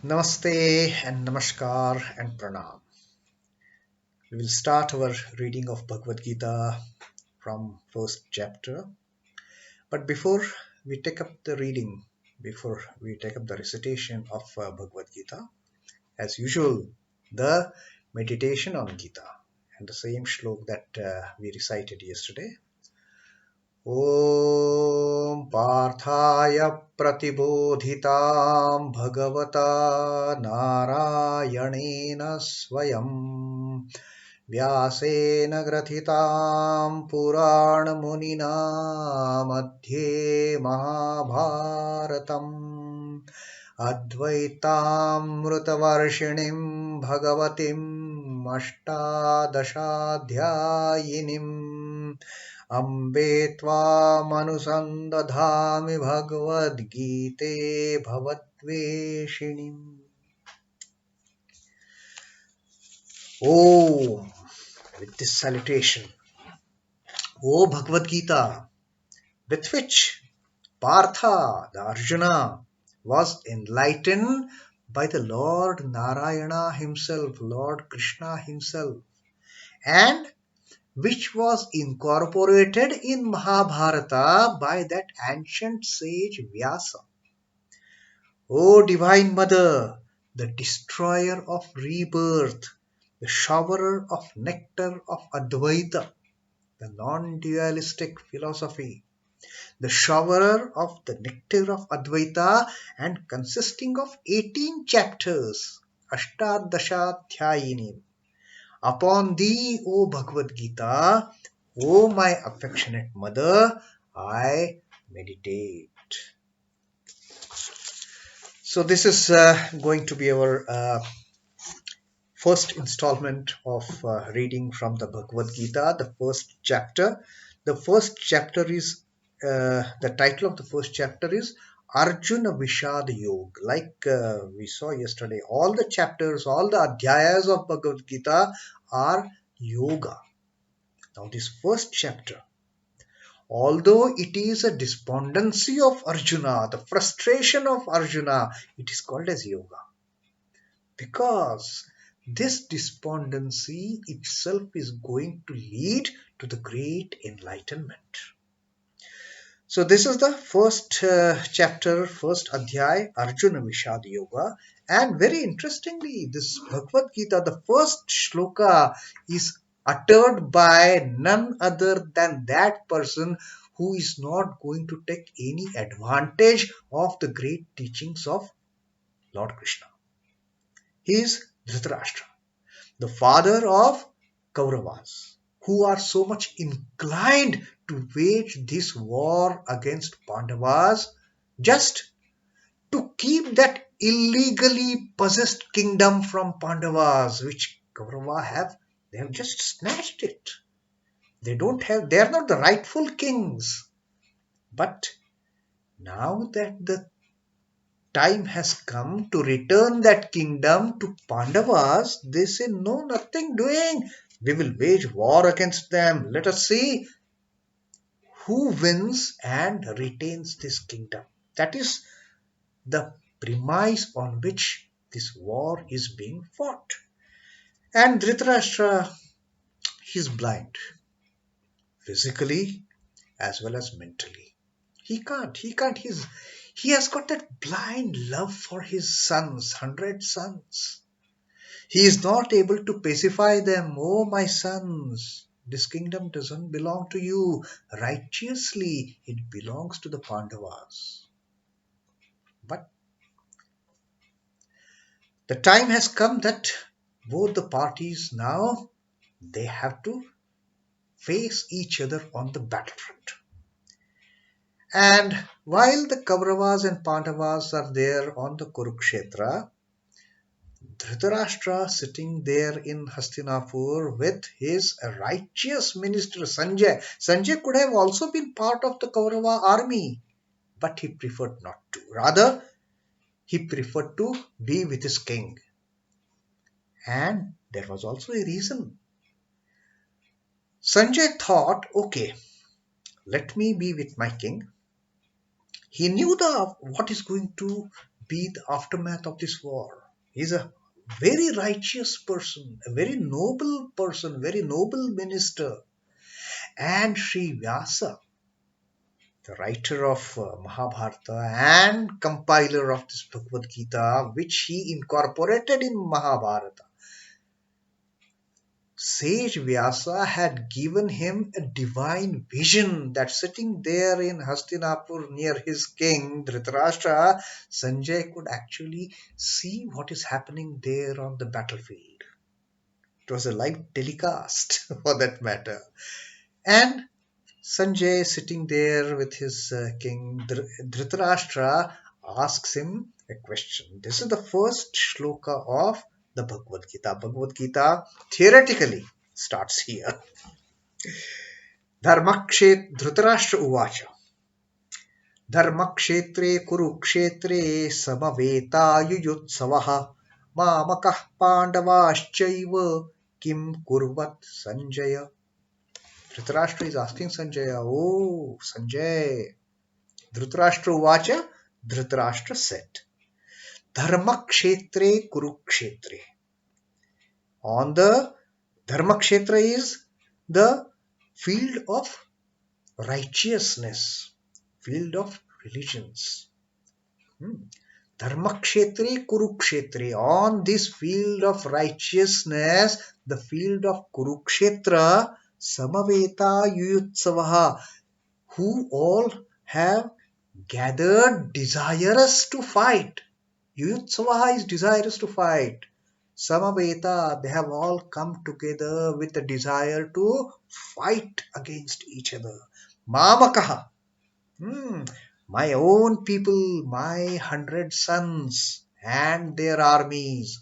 Namaste and Namaskar and Pranam. We will start our reading of Bhagavad Gita from first chapter. But before we take up the reading, before we take up the recitation of Bhagavad Gita, as usual, the meditation on Gita and the same shlok that we recited yesterday. ॐ पार्थाय प्रतिबोधितां भगवता नारायणेन स्वयं व्यासेन ग्रथितां पुराणमुनिना मध्ये महाभारतम् अद्वैतामृतवर्षिणीं भगवतीम् अष्टादशाध्यायिनीम् Ambe त्वामनुसन्दधामि भगवद्गीते भवद्वेषिणीम्. Om, with this salutation, O Bhagavad Gita, with which Partha, the Arjuna, was enlightened by the Lord Narayana himself, Lord Krishna himself, and which was incorporated in Mahabharata by that ancient sage Vyasa. O Divine Mother, the destroyer of rebirth, the showerer of nectar of Advaita, the non-dualistic philosophy, the showerer of the nectar of Advaita and consisting of 18 chapters, Ashtadashathyayinim. Upon thee, O Bhagavad Gita, O my affectionate mother, I meditate. So this is going to be our first installment of reading from the Bhagavad Gita, the first chapter. The first chapter is, the title of the first chapter is Arjuna Vishad Yoga. Like we saw yesterday, all the chapters, all the adhyayas of Bhagavad Gita are yoga. Now this first chapter, although it is a despondency of Arjuna, the frustration of Arjuna, it is called as yoga. Because this despondency itself is going to lead to the great enlightenment. So this is the first chapter, first adhyay, Arjuna Vishad Yoga. And very interestingly, this Bhagavad Gita, the first shloka is uttered by none other than that person who is not going to take any advantage of the great teachings of Lord Krishna. He is Dhritarashtra, the father of Kauravas, who are so much inclined to wage this war against Pandavas just to keep that illegally possessed kingdom from Pandavas, which Kaurava have. They have just snatched it. They are not the rightful kings. But now that the time has come to return that kingdom to Pandavas, they say, no, nothing doing. We will wage war against them. Let us see who wins and retains this kingdom. That is the premise on which this war is being fought. And Dhritarashtra, he is blind, physically as well as mentally. He can't. He has got that blind love for his sons, 100 sons. He is not able to pacify them. Oh, my sons, this kingdom doesn't belong to you. Righteously, it belongs to the Pandavas. But the time has come that both the parties now, they have to face each other on the battlefront. And while the Kauravas and Pandavas are there on the Kurukshetra, Dhritarashtra sitting there in Hastinapur with his righteous minister Sanjay. Sanjay could have also been part of the Kaurava army, but he preferred not to. Rather, he preferred to be with his king. And there was also a reason. Sanjay thought, okay, let me be with my king. He knew what is going to be the aftermath of this war? He's a very righteous person, a very noble person, very noble minister. And Sri Vyasa, the writer of Mahabharata and compiler of this Bhagavad Gita, which he incorporated in Mahabharata, Sage Vyasa had given him a divine vision that sitting there in Hastinapur near his king Dhritarashtra, Sanjay could actually see what is happening there on the battlefield. It was a live telecast for that matter. And Sanjay, sitting there with his king Dhritarashtra, asks him a question. This is the first shloka of the Bhagavad Gita. Bhagavad Gita theoretically starts here. Dharmakshet Dhritarashtra Uvacha. Dharmakshetre Kurukshetre Samaveta Yuyutsavaha Mamakah Pandavaschaiva Kim Kurvat Sanjaya. Dhritarashtra is asking Sanjaya, oh Sanjay, Dhritarashtra Uvacha, Dhritarashtra said, Dharmakshetre Kurukshetre. On the Dharmakshetra is the field of righteousness, field of religions. Dharmakshetre Kurukshetre. On this field of righteousness, the field of Kurukshetra, Samaveta Yuyutsavaha, who all have gathered desirous to fight. Yuyutsavaha is desirous to fight. Samaveta, they have all come together with a desire to fight against each other. Mamakaha, my own people, my 100 sons and their armies.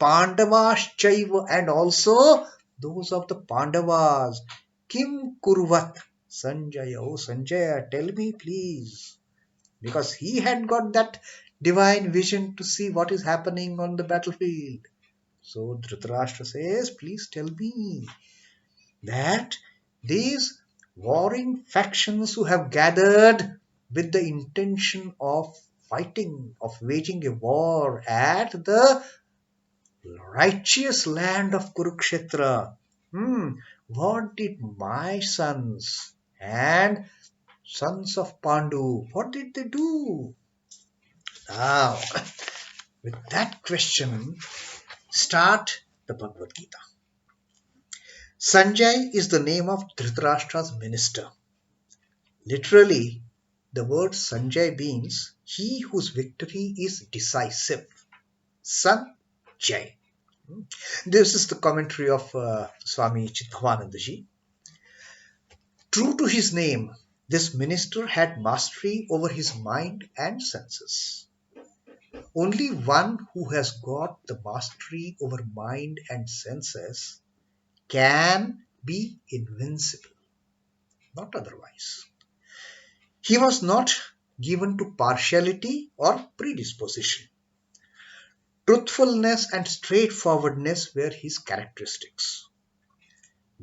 Pandavaschaiva, and also those of the Pandavas. Kim Kurvat. Sanjaya, oh Sanjaya, tell me please. Because he had got that divine vision to see what is happening on the battlefield. So Dhritarashtra says, please tell me that these warring factions who have gathered with the intention of fighting, of waging a war at the righteous land of Kurukshetra, what did my sons and sons of Pandu, what did they do? Now, with that question, start the Bhagavad Gita. Sanjay is the name of Dhritarashtra's minister. Literally, the word Sanjay means he whose victory is decisive. Sanjay. This is the commentary of Swami Chidbhavananda ji. True to his name, this minister had mastery over his mind and senses. Only one who has got the mastery over mind and senses can be invincible, not otherwise. He was not given to partiality or predisposition. Truthfulness and straightforwardness were his characteristics.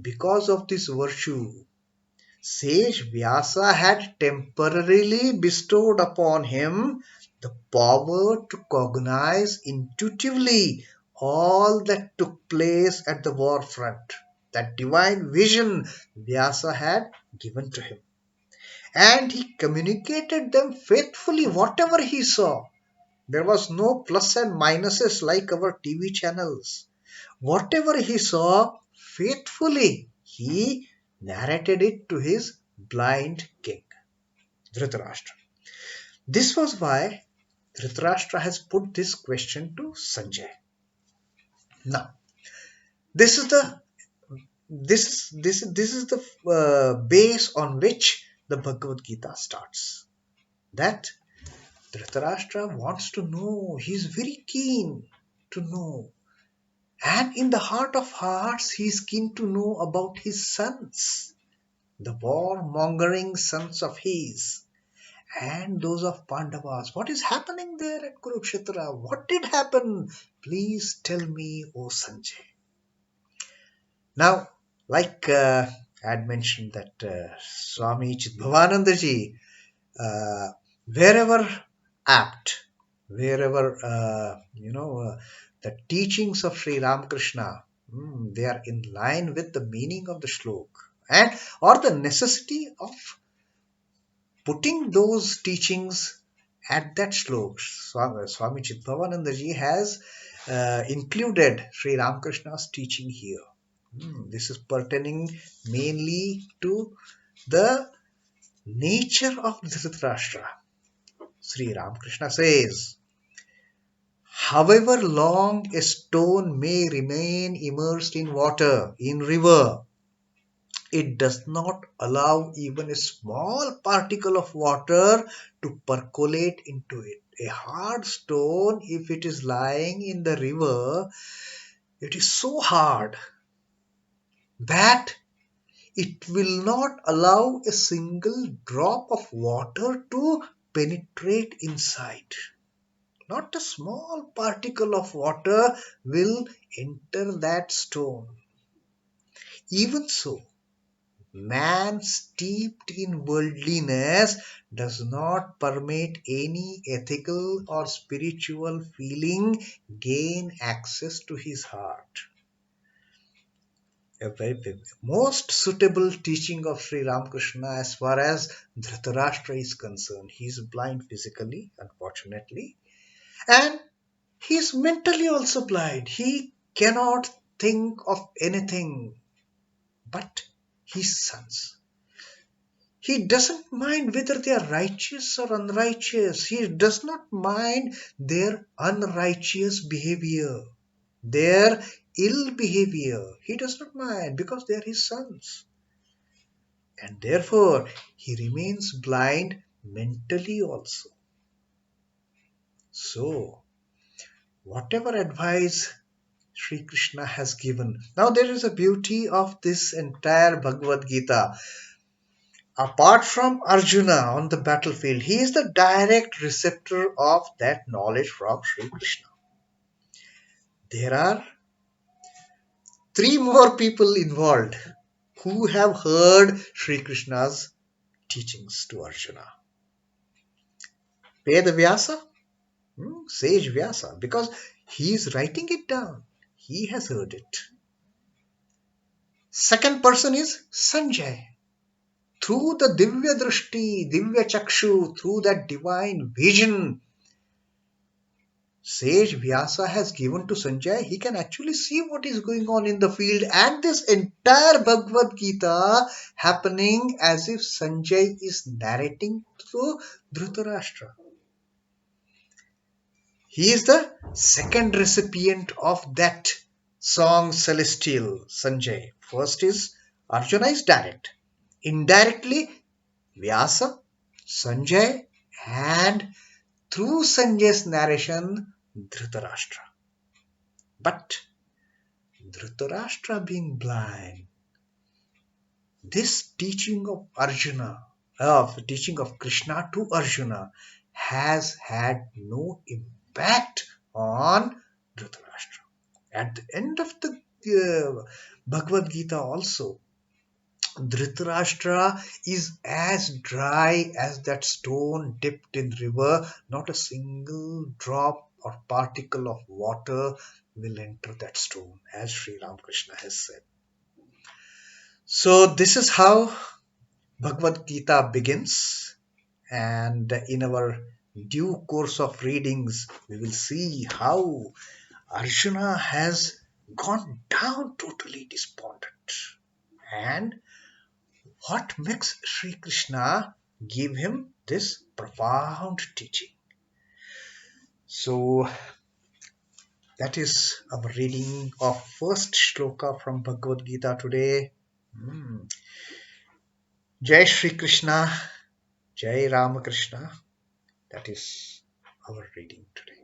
Because of this virtue, Sage Vyasa had temporarily bestowed upon him the power to cognize intuitively all that took place at the war front. That divine vision Vyasa had given to him. And he communicated them faithfully, whatever he saw. There was no plus and minuses like our TV channels. Whatever he saw, faithfully, he narrated it to his blind king, Dhritarashtra. This was why Dhritarashtra has put this question to Sanjay. Now, this is the base on which the Bhagavad Gita starts. That Dhritarashtra wants to know. He is very keen to know. And in the heart of hearts, he is keen to know about his sons, the war-mongering sons of his, and those of Pandavas. What is happening there at Kurukshetra? What did happen? Please tell me, O Sanjay. Now, like I had mentioned that Swami Chidbhavananda ji, wherever apt, wherever the teachings of Sri Ramakrishna, they are in line with the meaning of the shlok, and or the necessity of putting those teachings at that shlok. Swami Chidbhavananda ji has included Sri Ramakrishna's teaching here. This is pertaining mainly to the nature of Dhritarashtra. Sri Ramakrishna says, however long a stone may remain immersed in water, in river, it does not allow even a small particle of water to percolate into it. A hard stone, if it is lying in the river, it is so hard that it will not allow a single drop of water to penetrate inside. Not a small particle of water will enter that stone. Even so, man steeped in worldliness does not permit any ethical or spiritual feeling gain access to his heart. A very most suitable teaching of Sri Ramakrishna as far as Dhritarashtra is concerned. He is blind physically, unfortunately, and he is mentally also blind. He cannot think of anything but his sons. He doesn't mind whether they are righteous or unrighteous. He does not mind their unrighteous behavior, their ill behavior. He does not mind because they are his sons. And therefore, he remains blind mentally also. So, whatever advice Sri Krishna has given. Now, there is a beauty of this entire Bhagavad Gita. Apart from Arjuna on the battlefield, he is the direct receptor of that knowledge from Sri Krishna. There are three more people involved who have heard Sri Krishna's teachings to Arjuna. Veda Vyasa, Sage Vyasa, because he is writing it down. He has heard it. Second person is Sanjay. Through the Divya Drishti, Divya Chakshu, through that divine vision, Sage Vyasa has given to Sanjay, he can actually see what is going on in the field, and this entire Bhagavad Gita happening as if Sanjay is narrating to Dhritarashtra. He is the second recipient of that song celestial, Sanjay. First is Arjuna is direct. Indirectly, Vyasa, Sanjay, and through Sanjay's narration, Dhritarashtra. But Dhritarashtra being blind, this teaching of Arjuna, teaching of Krishna to Arjuna, has had no impact on Dhritarashtra. At the end of the Bhagavad Gita also, Dhritarashtra is as dry as that stone dipped in river. Not a single drop or particle of water will enter that stone, as Sri Ramakrishna has said. So this is how Bhagavad Gita begins, and in our due course of readings, we will see how Arjuna has gone down totally despondent, and what makes Sri Krishna give him this profound teaching. So that is our reading of first shloka from Bhagavad Gita today. Jai Shri Krishna, Jai Ramakrishna. That is our reading today.